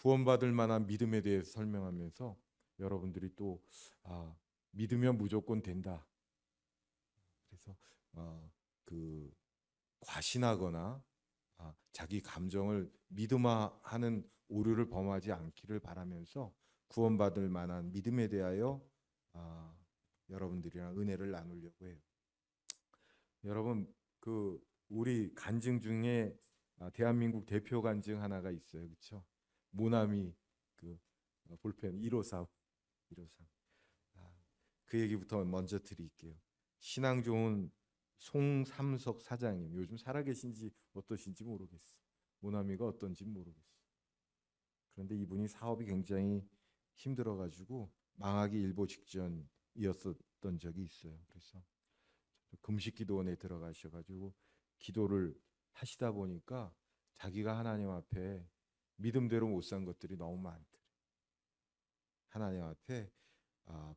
구원받을 만한 믿음에 대해서 설명하면서 여러분들이 또 믿으면 무조건 된다. 그래서 그 과신하거나 자기 감정을 믿음화하는 오류를 범하지 않기를 바라면서 구원받을 만한 믿음에 대하여 여러분들이랑 은혜를 나누려고 해요. 여러분, 우리 간증 중에 대한민국 대표 간증 하나가 있어요, 그렇죠? 모나미 볼펜 153, 153. 그 얘기부터 먼저 드릴게요. 신앙 좋은 송삼석 사장님, 요즘 살아계신지 어떠신지 모르겠어. 모나미가 어떤지 모르겠어. 그런데 이분이 사업이 굉장히 힘들어가지고 망하기 일보 직전이었던 적이 있어요. 그래서 금식기도원에 들어가셔가지고 기도를 하시다 보니까 자기가 하나님 앞에 믿음대로 못 산 것들이 너무 많더래. 하나님 앞에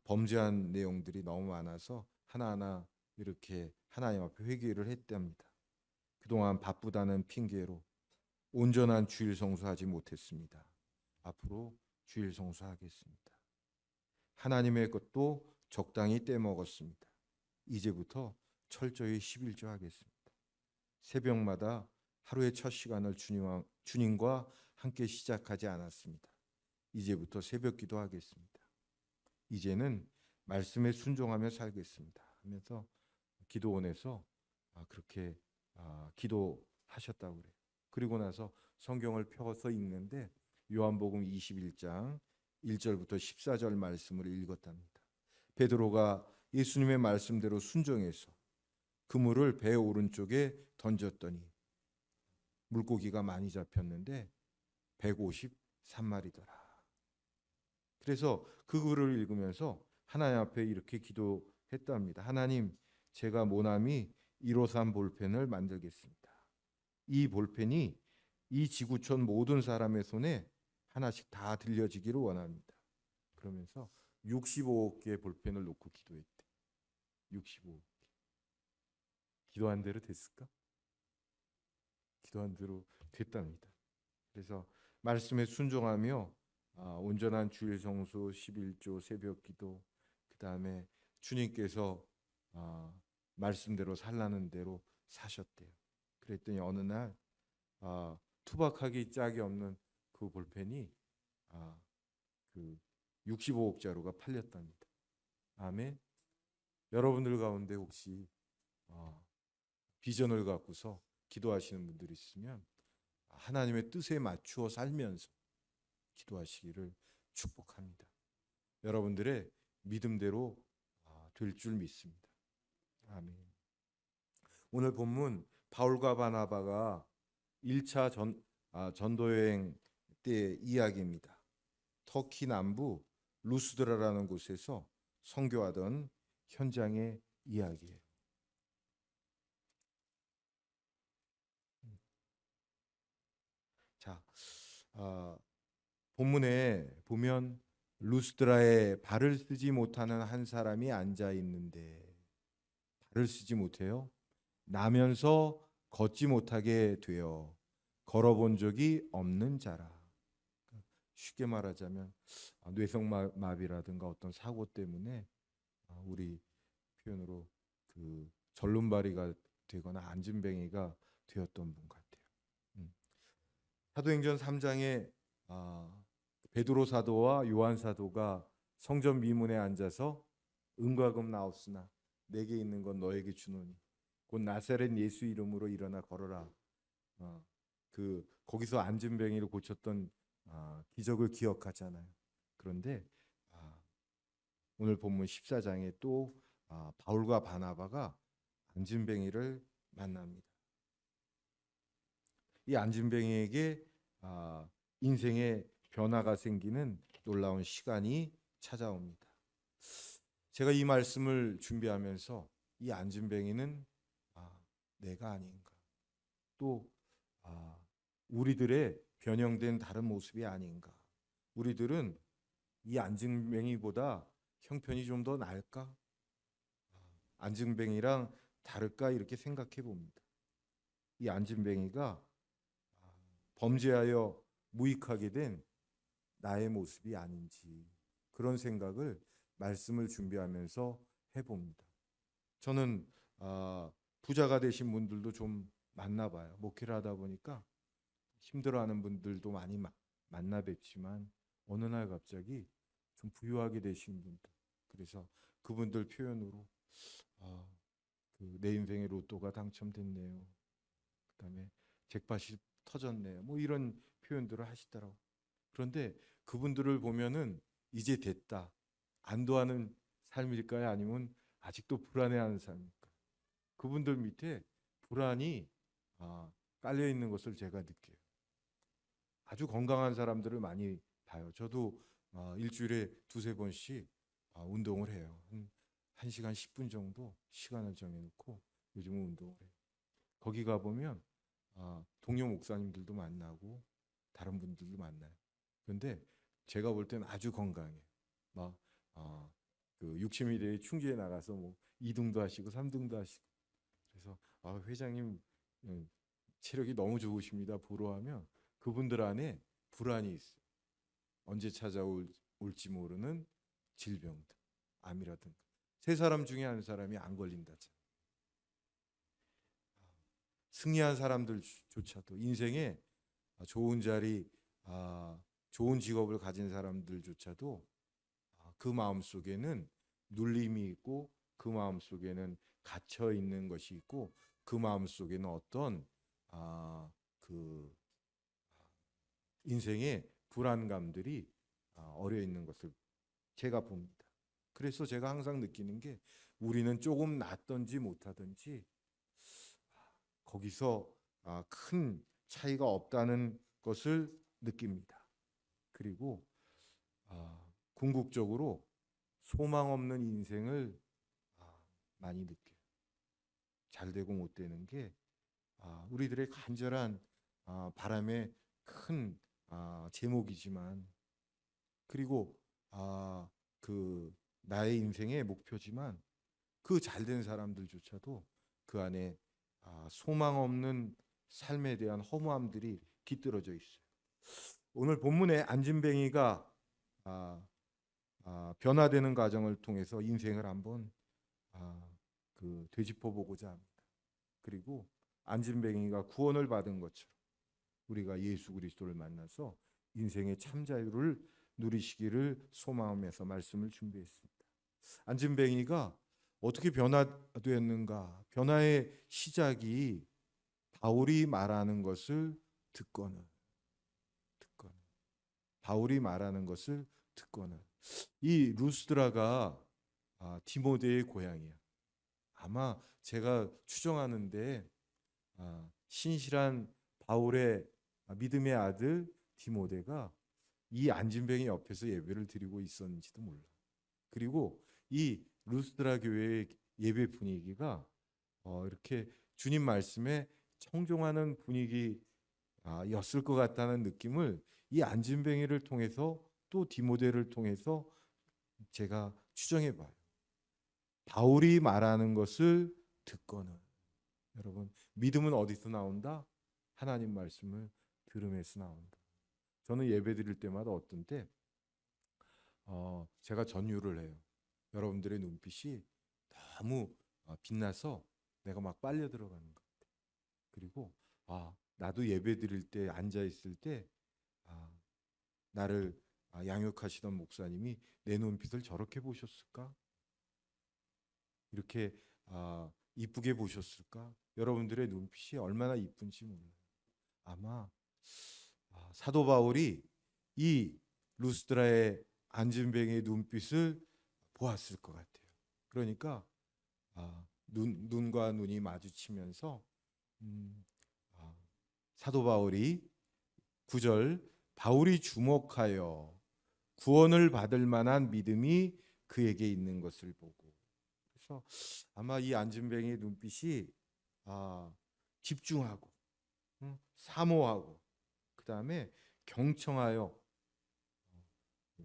범죄한 내용들이 너무 많아서 하나하나 이렇게 하나님 앞에 회개를 했답니다. 그동안 바쁘다는 핑계로 온전한 주일 성수하지 못했습니다. 앞으로 주일 성수하겠습니다. 하나님의 것도 적당히 떼먹었습니다. 이제부터 철저히 11조 하겠습니다. 새벽마다 하루의 첫 시간을 주님과 함께 시작하지 않았습니다. 이제부터 새벽 기도하겠습니다. 이제는 말씀에 순종하며 살겠습니다. 하면서 기도원에서 그렇게 기도하셨다고 그래요. 그리고 나서 성경을 펴서 읽는데 요한복음 21장 1절부터 14절 말씀을 읽었답니다. 베드로가 예수님의 말씀대로 순종해서 그물을 배 오른쪽에 던졌더니 물고기가 많이 잡혔는데 153마리더라. 그래서 그 글을 읽으면서 하나님 앞에 이렇게 기도했답니다. 하나님, 제가 모나미 153 볼펜을 만들겠습니다. 이 볼펜이 이 지구촌 모든 사람의 손에 하나씩 다 들려지기를 원합니다. 그러면서 65억 개의 볼펜을 놓고 기도했대. 65억 개. 기도한 대로 됐을까? 기도한 대로 됐답니다. 그래서 말씀에 순종하며 온전한 주일 성수, 11조 새벽 기도, 그 다음에 주님께서 말씀대로 살라는 대로 사셨대요. 그랬더니 어느 날 투박하기 짝이 없는 그 볼펜이 그 65억자루가 팔렸답니다. 아멘. 여러분들 가운데 혹시 비전을 갖고서 기도하시는 분들이 있으면 하나님의 뜻에 맞추어 살면서 기도하시기를 축복합니다. 여러분들의 믿음대로 될 줄 믿습니다. 아멘. 오늘 본문 바울과 바나바가 1차 전도 여행 때 이야기입니다. 터키 남부 루스드라라는 곳에서 선교하던 현장의 이야기예요. 자, 본문에 보면 루스드라에 발을 쓰지 못하는 한 사람이 앉아 있는데 발을 쓰지 못해요. 나면서 걷지 못하게 되어 걸어본 적이 없는 자라. 쉽게 말하자면 뇌성마비라든가 어떤 사고 때문에 우리 표현으로 그 절름발이가 되거나 안진뱅이가 되었던 분 같아요. 사도행전 3장에 베드로 사도와 요한 사도가 성전 미문에 앉아서 은과 금 나옵으나 내게 있는 건 너에게 주노니 곧 나사렛 예수 이름으로 일어나 걸어라. 거기서 안진뱅이를 고쳤던 기적을 기억하잖아요. 그런데 오늘 본문 14장에 또 바울과 바나바가 안진뱅이를 만납니다. 이 안진뱅이에게 인생의 변화가 생기는 놀라운 시간이 찾아옵니다. 제가 이 말씀을 준비하면서 이 안진뱅이는 내가 아닌가, 또 우리들의 변형된 다른 모습이 아닌가, 우리들은 이 안진뱅이보다 형편이 좀 더 나을까, 안진뱅이랑 다를까 이렇게 생각해 봅니다. 이 안진뱅이가 범죄하여 무익하게 된 나의 모습이 아닌지 그런 생각을 말씀을 준비하면서 해봅니다. 저는 부자가 되신 분들도 좀 만나봐요. 목회를 하다 보니까 힘들어하는 분들도 많이 만나 뵙지만 어느 날 갑자기 좀 부유하게 되신 분들, 그래서 그분들 표현으로 내 인생의 로또가 당첨됐네요. 그다음에 잭팟이 터졌네요. 뭐 이런 표현들을 하시더라고. 그런데 그분들을 보면은 이제 됐다, 안도하는 삶일까요? 아니면 아직도 불안해하는 삶일까요? 그분들 밑에 불안이 깔려 있는 것을 제가 느껴요. 아주 건강한 사람들을 많이 봐요. 저도 일주일에 두세 번씩 운동을 해요. 한 1시간 10분 정도 시간을 정해놓고 요즘은 운동을 해요. 거기 가보면 동료 목사님들도 만나고 다른 분들도 만나요. 그런데 제가 볼 때는 아주 건강해요. 막 그 60m에 충주에 나가서 뭐 2등도 하시고 3등도 하시고, 그래서 회장님 체력이 너무 좋으십니다 보러 하면 그분들 안에 불안이 있어요. 언제 찾아올지 모르는 질병들, 암이라든가. 세 사람 중에 한 사람이 안 걸린다잖아요. 승리한 사람들조차도, 인생에 좋은 자리, 좋은 직업을 가진 사람들조차도 그 마음 속에는 눌림이 있고, 그 마음 속에는 갇혀 있는 것이 있고, 그 마음 속에는 어떤 그 인생의 불안감들이 어려 있는 것을 제가 봅니다. 그래서 제가 항상 느끼는 게, 우리는 조금 낫든지 못하든지 거기서 큰 차이가 없다는 것을 느낍니다. 그리고 궁극적으로 소망 없는 인생을 많이 느껴요. 잘 되고 못 되는 게 우리들의 간절한 바람의 큰 제목이지만, 그리고 그 나의 인생의 목표지만, 그 잘된 사람들조차도 그 안에 소망 없는 삶에 대한 허무함들이 깃들어져 있어요. 오늘 본문에 안진뱅이가 변화되는 과정을 통해서 인생을 한번 되짚어 보고자 합니다. 그리고 안진뱅이가 구원을 받은 것처럼 우리가 예수 그리스도를 만나서 인생의 참 자유를 누리시기를 소망하면서 말씀을 준비했습니다. 안진뱅이가 어떻게 변화되었는가? 변화의 시작이 바울이 말하는 것을 듣거늘, 바울이 말하는 것을 듣거늘. 이 루스드라가 디모데의 고향이야. 아마 제가 추정하는데 신실한 바울의 믿음의 아들 디모데가 이 안진뱅이 옆에서 예배를 드리고 있었는지도 몰라. 그리고 이 루스드라 교회의 예배 분위기가 이렇게 주님 말씀에 청종하는 분위기였을 것 같다는 느낌을 이 안진뱅이를 통해서, 또 디모데를 통해서 제가 추정해 봐요. 바울이 말하는 것을 듣거늘. 여러분, 믿음은 어디서 나온다? 하나님 말씀을 들음에서 나온다. 저는 예배 드릴 때마다 어떤 때 제가 전율을 해요. 여러분들의 눈빛이 너무 빛나서 내가 막 빨려 들어가는 것 같아요. 그리고 나도 예배 드릴 때, 앉아 있을 때 나를 양육하시던 목사님이 내 눈빛을 저렇게 보셨을까? 이렇게 이쁘게 보셨을까? 여러분들의 눈빛이 얼마나 이쁜지 몰라요. 아마 사도 바울이 이 루스드라의 안진뱅이의 눈빛을 보았을 것 같아요. 그러니까 눈과 눈이 마주치면서 사도 바울이 9절, 바울이 주목하여 구원을 받을 만한 믿음이 그에게 있는 것을 보고. 그래서 아마 이 안진뱅이의 눈빛이 집중하고 사모하고, 그 다음에 경청하여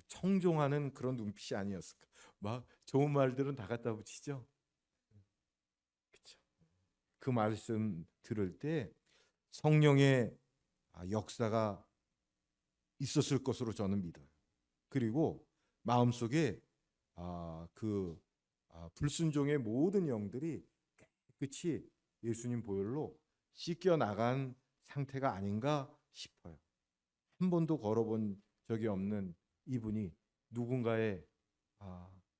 청종하는 그런 눈빛이 아니었을까. 막 좋은 말들은 다 갖다 붙이죠. 그렇죠. 그 말씀 들을 때 성령의 역사가 있었을 것으로 저는 믿어요. 그리고 마음속에 불순종의 모든 영들이 깨끗이 예수님 보혈로 씻겨 나간 상태가 아닌가 싶어요. 한 번도 걸어본 적이 없는 이분이 누군가의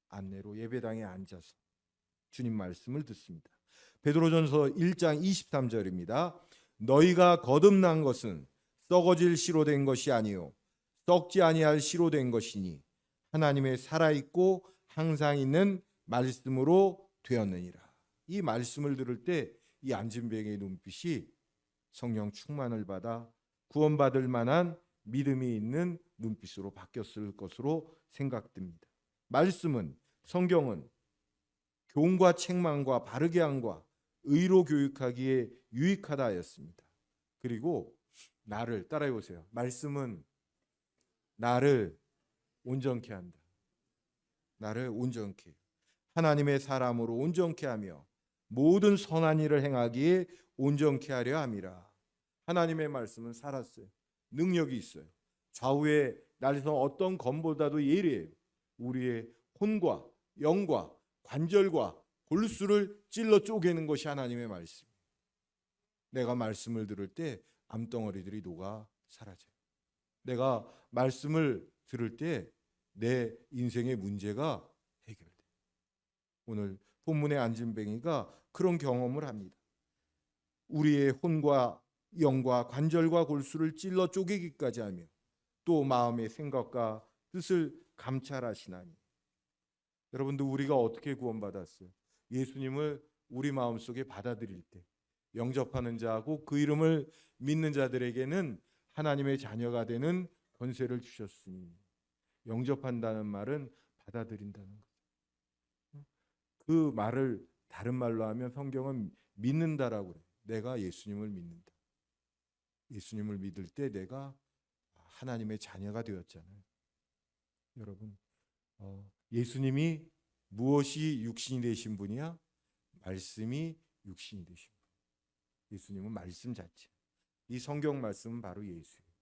안내로 예배당에 앉아서 주님 말씀을 듣습니다. 베드로전서 1장 23절입니다. 너희가 거듭난 것은 썩어질 씨로 된 것이 아니요 썩지 아니할 씨로 된 것이니 하나님의 살아있고 항상 있는 말씀으로 되었느니라. 이 말씀을 들을 때 이 안진뱅이의 눈빛이 성령 충만을 받아 구원받을 만한 믿음이 있는 눈빛으로 바뀌었을 것으로 생각됩니다. 말씀은, 성경은 교훈과 책망과 바르게 함과 의로 교육하기에 유익하다 하였습니다. 그리고 나를 따라해 보세요. 말씀은 나를 온전케 한다. 나를 온전케, 하나님의 사람으로 온전케 하며 모든 선한 일을 행하기에 온전케 하려 함이라. 하나님의 말씀은 살았어요. 능력이 있어요. 좌우의 날에서 어떤 검보다도 예리해요. 우리의 혼과 영과 관절과 골수를 찔러 쪼개는 것이 하나님의 말씀. 내가 말씀을 들을 때 암덩어리들이 녹아 사라져요. 내가 말씀을 들을 때 내 인생의 문제가 해결돼요. 오늘 본문의 안진뱅이가 그런 경험을 합니다. 우리의 혼과 영과 관절과 골수를 찔러 쪼개기까지 하며 또 마음의 생각과 뜻을 감찰하시나니. 여러분들, 우리가 어떻게 구원받았어요? 예수님을 우리 마음속에 받아들일 때 영접하는 자하고 그 이름을 믿는 자들에게는 하나님의 자녀가 되는 권세를 주셨으니. 영접한다는 말은 받아들인다는 거죠. 그 말을 다른 말로 하면 성경은 믿는다라고 그래요. 내가 예수님을 믿는다. 예수님을 믿을 때 내가 하나님의 자녀가 되었잖아요. 여러분, 예수님이 무엇이 육신이 되신 분이야? 말씀이 육신이 되신 분. 예수님은 말씀 자체. 이 성경 말씀은 바로 예수예요.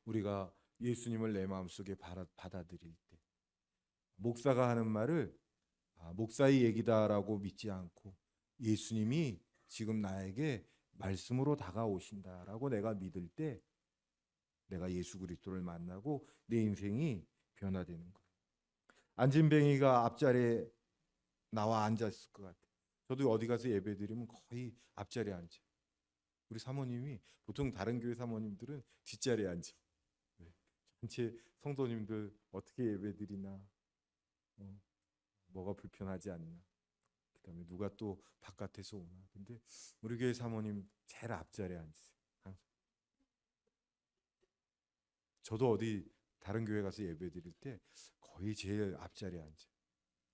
우리가 예수님을 내 마음속에 받아들일 때 목사가 하는 말을 목사의 얘기다라고 믿지 않고 예수님이 지금 나에게 말씀으로 다가오신다라고 내가 믿을 때 내가 예수 그리스도를 만나고 내 인생이 변화되는 거예요. 안진뱅이가 앞자리에 나와 앉았을 것 같아요. 저도 어디 가서 예배드리면 거의 앞자리에 앉아요. 우리 사모님이, 보통 다른 교회 사모님들은 뒷자리에 앉아. 전체 성도님들 어떻게 예배드리나, 뭐가 불편하지 않나, 그다음에 누가 또 바깥에서 오나. 근데 우리 교회 사모님 제일 앞자리에 앉으세요. 항상. 저도 어디 다른 교회 가서 예배드릴 때 거의 제일 앞자리에 앉아요.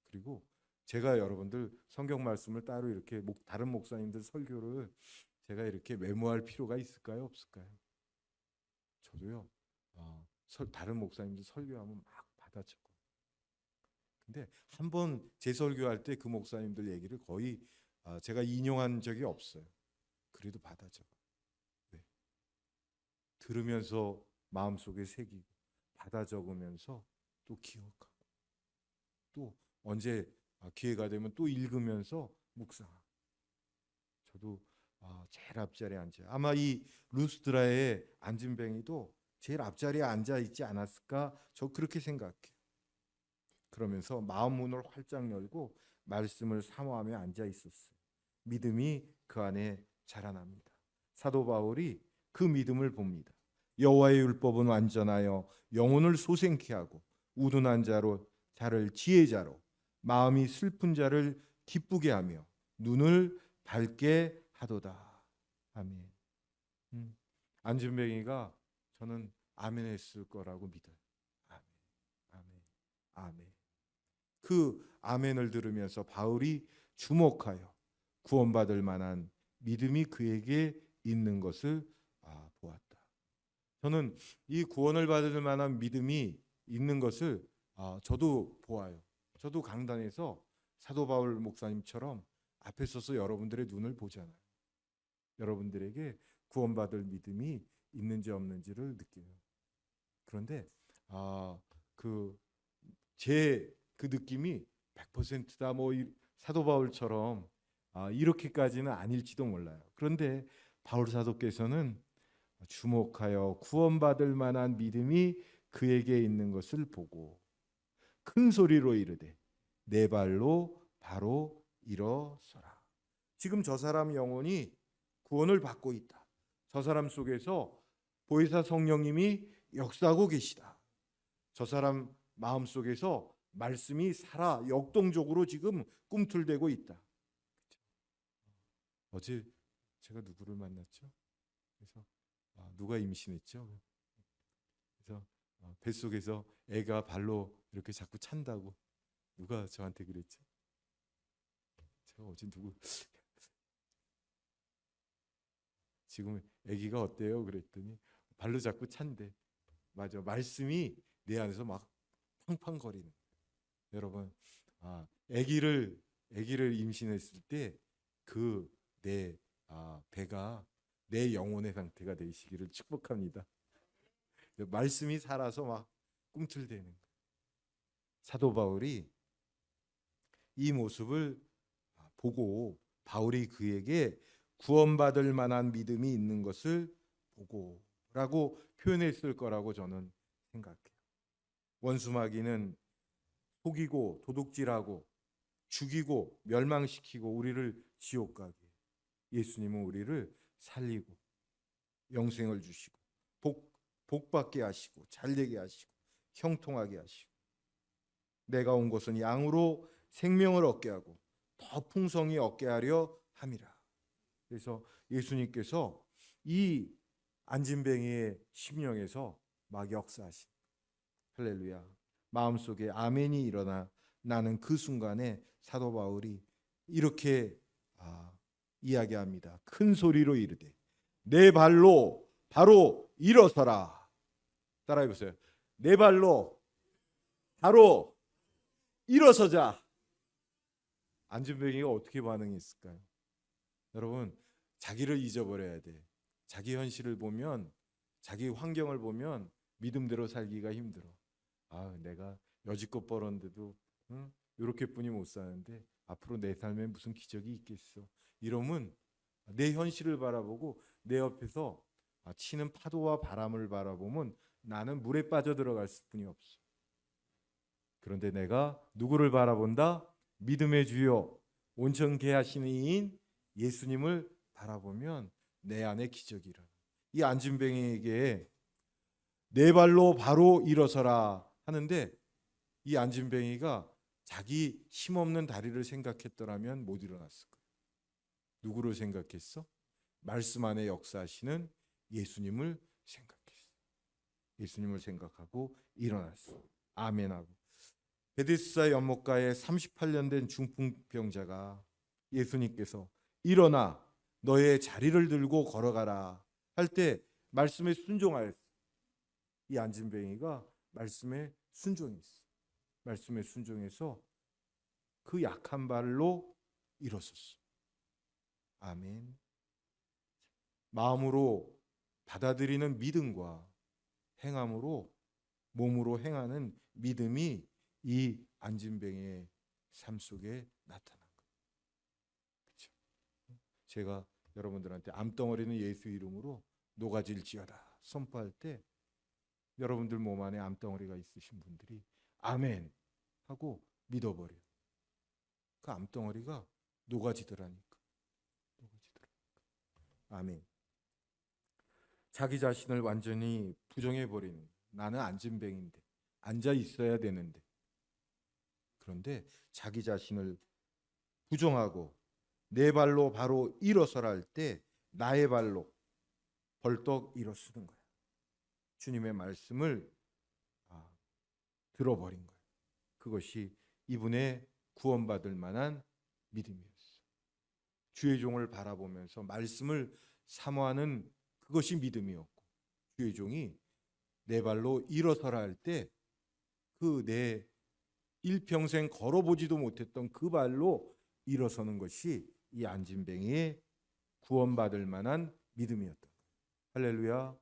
그리고 제가 여러분들 성경 말씀을 따로 이렇게 다른 목사님들 설교를 제가 이렇게 메모할 필요가 있을까요? 없을까요? 저도요. 다른 목사님들 설교하면 막 받아 적어요. 근데 한 번 제 설교할 때 그 목사님들 얘기를 거의 제가 인용한 적이 없어요. 그래도 받아 적어요. 네. 들으면서 마음속에 새기고 받아 적으면서 또 기억하고 또 언제 기회가 되면 또 읽으면서 묵상하고. 저도 제일 앞자리에 앉아요. 아마 이 루스드라의 안진뱅이도 제일 앞자리에 앉아 있지 않았을까, 저 그렇게 생각해요. 그러면서 마음 문을 활짝 열고 말씀을 사모하며 앉아 있었어요. 믿음이 그 안에 자라납니다. 사도 바울이 그 믿음을 봅니다. 여호와의 율법은 완전하여 영혼을 소생케 하고 우둔한 자를 지혜자로 마음이 슬픈 자를 기쁘게 하며 눈을 밝게 하도다. 아멘. 안진뱅이가 저는 아멘 했을 거라고 믿어요. 아멘, 아멘, 아멘. 그 아멘을 들으면서 바울이 주목하여 구원받을 만한 믿음이 그에게 있는 것을 보았다. 저는 이 구원을 받을 만한 믿음이 있는 것을 저도 보아요. 저도 강단에서 사도 바울 목사님처럼 앞에 서서 여러분들의 눈을 보잖아요. 여러분들에게 구원받을 믿음이 있는지 없는지를 느껴요. 그런데 제 그 느낌이 100%다 뭐 사도 바울처럼 이렇게까지는 아닐지도 몰라요. 그런데 바울 사도께서는 주목하여 구원받을 만한 믿음이 그에게 있는 것을 보고 큰 소리로 이르되 내 발로 바로 일어서라. 지금 저 사람 영혼이 구원을 받고 있다. 저 사람 속에서 보혜사 성령님이 역사하고 계시다. 저 사람 마음속에서 말씀이 살아 역동적으로 지금 꿈틀대고 있다. 어제 제가 누구를 만났죠? 그래서 누가 임신했죠? 그래서 뱃속에서 애가 발로 이렇게 자꾸 찬다고 누가 저한테 그랬죠? 제가 어제 누구 지금 아기가 어때요? 그랬더니 발로 자꾸 찬대. 맞아, 말씀이 내 안에서 막 팡팡거리는. 여러분, 아기를 임신했을 때 그 내 배가 내 영혼의 상태가 되시기를 축복합니다. 말씀이 살아서 막 꿈틀대는 거예요. 사도 바울이 이 모습을 보고 바울이 그에게 구원받을 만한 믿음이 있는 것을 보고라고 표현했을 거라고 저는 생각해요. 원수마귀는 속이고 도둑질하고 죽이고 멸망시키고 우리를 지옥 가게, 예수님은 우리를 살리고 영생을 주시고 복받게 하시고 잘되게 하시고 형통하게 하시고 내가 온 것은 양으로 생명을 얻게 하고 더 풍성히 얻게 하려 함이라. 그래서 예수님께서 이 안진뱅이의 심령에서 막 역사하신, 할렐루야, 마음속에 아멘이 일어나 나는 그 순간에 사도 바울이 이렇게 이야기합니다. 큰 소리로 이르되 내 발로 바로 일어서라. 따라해 보세요. 내 발로 바로 일어서자. 안진뱅이가 어떻게 반응했을까요? 여러분, 자기를 잊어버려야 돼. 자기 현실을 보면, 자기 환경을 보면 믿음대로 살기가 힘들어. 내가 여지껏 벌었는데도 이렇게뿐이 못 사는데 앞으로 내 삶에 무슨 기적이 있겠어. 이러면 내 현실을 바라보고 내 옆에서 치는 파도와 바람을 바라보면 나는 물에 빠져 들어갈 수뿐이 없어. 그런데 내가 누구를 바라본다? 믿음의 주요 온전케 하시는 이인 예수님을 바라보면 내 안에 기적이 일어나. 이 안진뱅이에게 내 발로 바로 일어서라 하는데 이 안진뱅이가 자기 힘없는 다리를 생각했더라면 못 일어났을 거예요. 누구를 생각했어? 말씀 안에 역사하시는 예수님을 생각했어. 예수님을 생각하고 일어났어. 아멘하고. 베데스다 연못가에 38년 된 중풍병자가 예수님께서 일어나 너의 자리를 들고 걸어가라 할 때 말씀에 순종하였어. 이 안진뱅이가 말씀에 순종했어. 말씀에 순종해서 그 약한 발로 일어섰어. 아멘. 마음으로 받아들이는 믿음과 행함으로 몸으로 행하는 믿음이 이 안진뱅이의 삶 속에 나타난 거예요. 그렇죠? 제가 여러분들한테 암덩어리는 예수 이름으로 녹아질지어다 선포할 때 여러분들 몸 안에 암덩어리가 있으신 분들이 아멘 하고 믿어버려요. 그 암덩어리가 녹아지더라니까. 아멘. 자기 자신을 완전히 부정해버리는 거예요. 나는 안진뱅인데 앉아 있어야 되는데. 그런데 자기 자신을 부정하고 내 발로 바로 일어서라 할 때 나의 발로 벌떡 일어서는 거야. 주님의 말씀을 들어버린 거예요. 그것이 이분의 구원받을 만한 믿음이었어요. 주의 종을 바라보면서 말씀을 사모하는 그것이 믿음이었고, 주의 종이 내 발로 일어서라 할 때 그 내 일평생 걸어보지도 못했던 그 발로 일어서는 것이 이 안진뱅이의 구원받을 만한 믿음이었던 거예요. 할렐루야.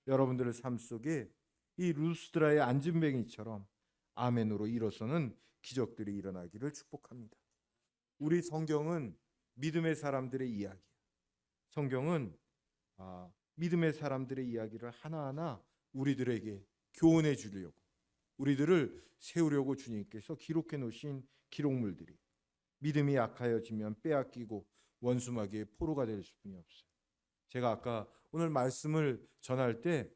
여러분들의 삶 속에 이 루스드라의 안진뱅이처럼 아멘으로 일어서는 기적들이 일어나기를 축복합니다. 우리 성경은 믿음의 사람들의 이야기. 성경은 믿음의 사람들의 이야기를 하나하나 우리들에게 교훈해 주려고, 우리들을 세우려고 주님께서 기록해 놓으신 기록물들이 믿음이 약하여지면 빼앗기고 원수마귀의 포로가 될 수뿐이 없어요. 제가 아까 오늘 말씀을 전할 때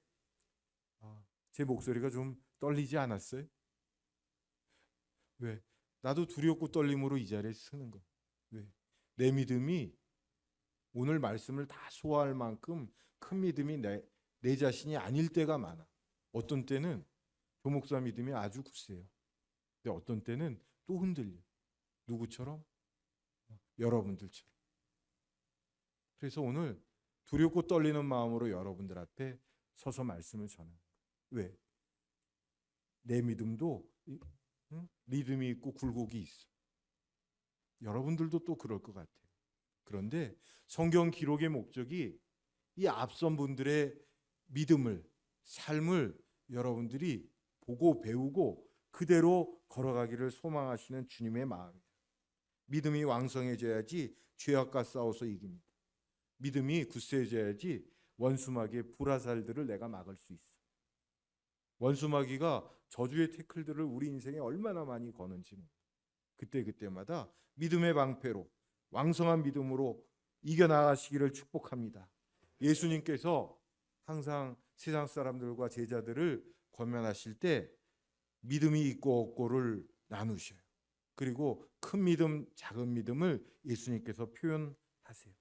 제 목소리가 좀 떨리지 않았어요? 왜? 나도 두렵고 떨림으로 이 자리에 서는 거. 왜? 내 믿음이 오늘 말씀을 다 소화할 만큼 큰 믿음이 내 자신이 아닐 때가 많아. 어떤 때는 조목사 믿음이 아주 굳세요. 근데 어떤 때는 또 흔들려. 누구처럼? 여러분들처럼. 그래서 오늘 두렵고 떨리는 마음으로 여러분들 앞에 서서 말씀을 전합니다. 왜? 내 믿음도 리듬이 있고 굴곡이 있어. 여러분들도 또 그럴 것 같아요. 그런데 성경 기록의 목적이 이 앞선 분들의 믿음을, 삶을 여러분들이 보고 배우고 그대로 걸어가기를 소망하시는 주님의 마음이에요. 믿음이 왕성해져야지 죄악과 싸워서 이깁니다. 믿음이 굳세져야지 원수마귀의 불화살들을 내가 막을 수 있어. 원수마귀가 저주의 태클들을 우리 인생에 얼마나 많이 거는지 그때마다 믿음의 방패로 왕성한 믿음으로 이겨나가시기를 축복합니다. 예수님께서 항상 세상 사람들과 제자들을 권면하실 때 믿음이 있고 없고를 나누셔요. 그리고 큰 믿음, 작은 믿음을 예수님께서 표현하세요.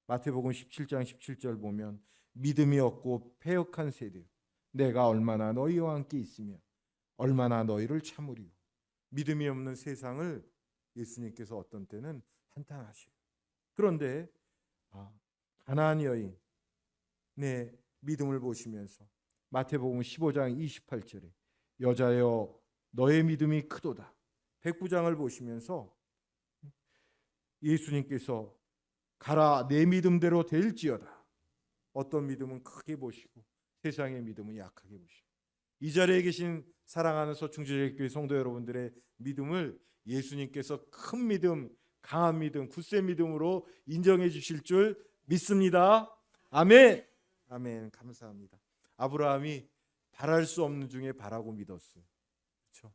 마태복음 17장 17절 보면 믿음이 없고 패역한 세대, 내가 얼마나 너희와 함께 있으며 얼마나 너희를 참으리요. 믿음이 없는 세상을 예수님께서 어떤 때는 한탄하셔요. 그런데 가나안 여인의 믿음을 보시면서 마태복음 15장 28절에 여자여 너의 믿음이 크도다. 백부장을 보시면서 예수님께서 가라 내 믿음대로 될지어다. 어떤 믿음은 크게 보시고 세상의 믿음은 약하게 보시고, 이 자리에 계신 사랑하는 서충주제교회 성도 여러분들의 믿음을 예수님께서 큰 믿음, 강한 믿음, 굳센 믿음으로 인정해 주실 줄 믿습니다. 아멘. 아멘. 감사합니다. 아브라함이 바랄 수 없는 중에 바라고 믿었어요. 그렇죠?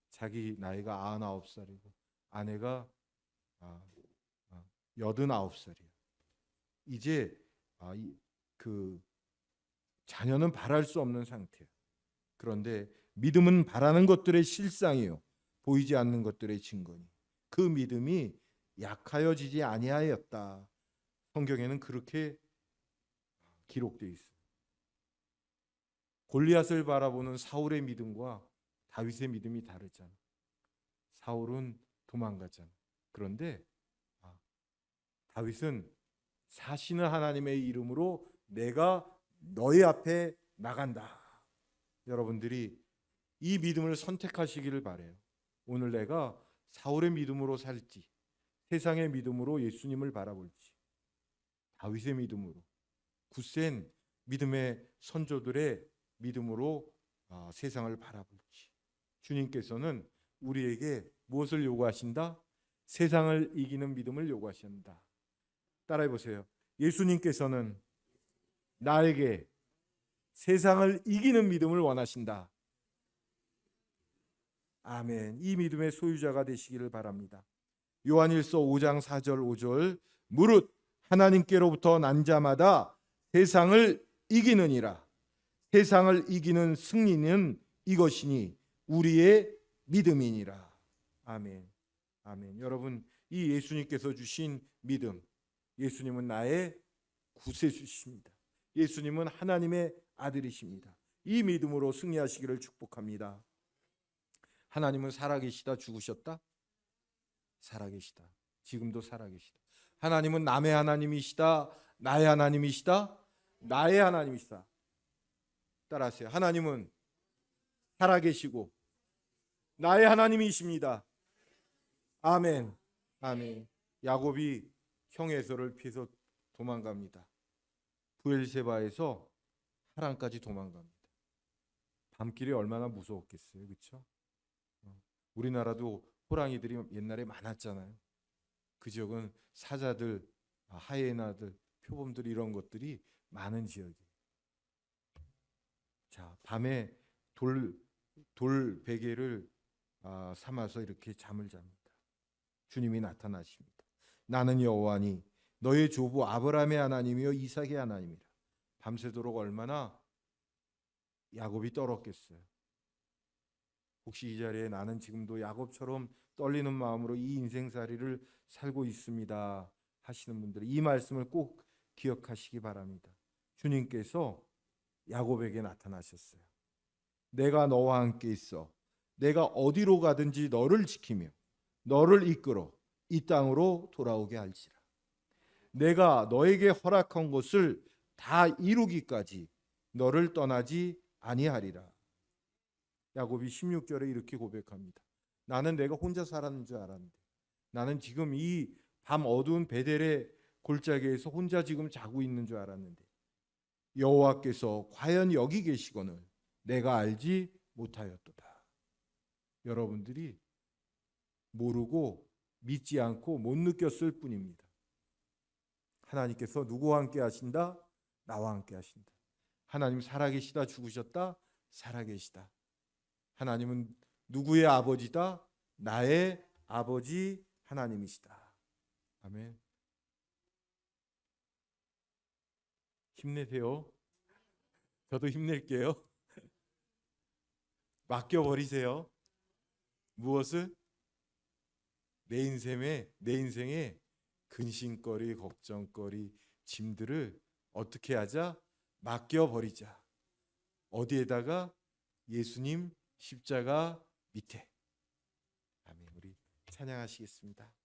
자기 나이가 99살이고 아내가 89살이에요. 이제 그 자녀는 바랄 수 없는 상태예요. 그런데 믿음은 바라는 것들의 실상이요, 보이지 않는 것들의 증거니 그 믿음이 약하여지지 아니하였다. 성경에는 그렇게 기록되어 있어요. 골리앗을 바라보는 사울의 믿음과 다윗의 믿음이 다르잖아. 사울은 도망가잖아. 그런데 다윗은 사시는 하나님의 이름으로 내가 너희 앞에 나간다. 여러분들이 이 믿음을 선택하시기를 바라요. 오늘 내가 사울의 믿음으로 살지, 세상의 믿음으로 예수님을 바라볼지, 다윗의 믿음으로, 굳센 믿음의 선조들의 믿음으로 세상을 바라볼지. 주님께서는 우리에게 무엇을 요구하신다? 세상을 이기는 믿음을 요구하신다. 따라해 보세요. 예수님께서는 나에게 세상을 이기는 믿음을 원하신다. 아멘. 이 믿음의 소유자가 되시기를 바랍니다. 요한일서 5장 4절 5절 무릇 하나님께로부터 난 자마다 세상을 이기느니라. 세상을 이기는 승리는 이것이니 우리의 믿음이니라. 아멘. 아멘. 여러분, 이 예수님께서 주신 믿음, 예수님은 나의 구세주십니다. 예수님은 하나님의 아들이십니다. 이 믿음으로 승리하시기를 축복합니다. 하나님은 살아계시다, 죽으셨다? 살아계시다. 지금도 살아계시다. 하나님은 남의 하나님이시다, 나의 하나님이시다? 나의 하나님이시다. 따라하세요. 하나님은 살아계시고 나의 하나님이십니다. 아멘. 아멘. 야곱이 형 에서를 피해서 도망갑니다. 부엘세바에서 하란까지 도망갑니다. 밤길이 얼마나 무서웠겠어요, 그렇죠? 우리나라도 호랑이들이 옛날에 많았잖아요. 그 지역은 사자들, 하이에나들, 표범들 이런 것들이 많은 지역이에요. 자, 밤에 돌 베개를 삼아서 이렇게 잠을 잡니다. 주님이 나타나십니다. 나는 여호와니 너의 조부 아브라함의 하나님이요 이삭의 하나님이라. 밤새도록 얼마나 야곱이 떨었겠어요. 혹시 이 자리에 나는 지금도 야곱처럼 떨리는 마음으로 이 인생살이를 살고 있습니다 하시는 분들, 이 말씀을 꼭 기억하시기 바랍니다. 주님께서 야곱에게 나타나셨어요. 내가 너와 함께 있어 내가 어디로 가든지 너를 지키며 너를 이끌어 이 땅으로 돌아오게 할지라. 내가 너에게 허락한 것을 다 이루기까지 너를 떠나지 아니하리라. 야곱이 16절에 이렇게 고백합니다. 나는 내가 혼자 살았는 줄 알았는데, 나는 지금 이 밤 어두운 베델의 골짜기에서 혼자 지금 자고 있는 줄 알았는데 여호와께서 과연 여기 계시거늘 내가 알지 못하였도다. 여러분들이 모르고 믿지 않고 못 느꼈을 뿐입니다. 하나님께서 누구와 함께 하신다? 나와 함께 하신다. 하나님 살아계시다, 죽으셨다? 살아계시다. 하나님은 누구의 아버지다? 나의 아버지 하나님이시다. 아멘. 힘내세요. 저도 힘낼게요. 맡겨버리세요. 무엇을? 내 인생에 근심거리, 걱정거리, 짐들을 어떻게 하자? 맡겨버리자. 어디에다가? 예수님 십자가 밑에. 아멘. 우리 찬양하시겠습니다.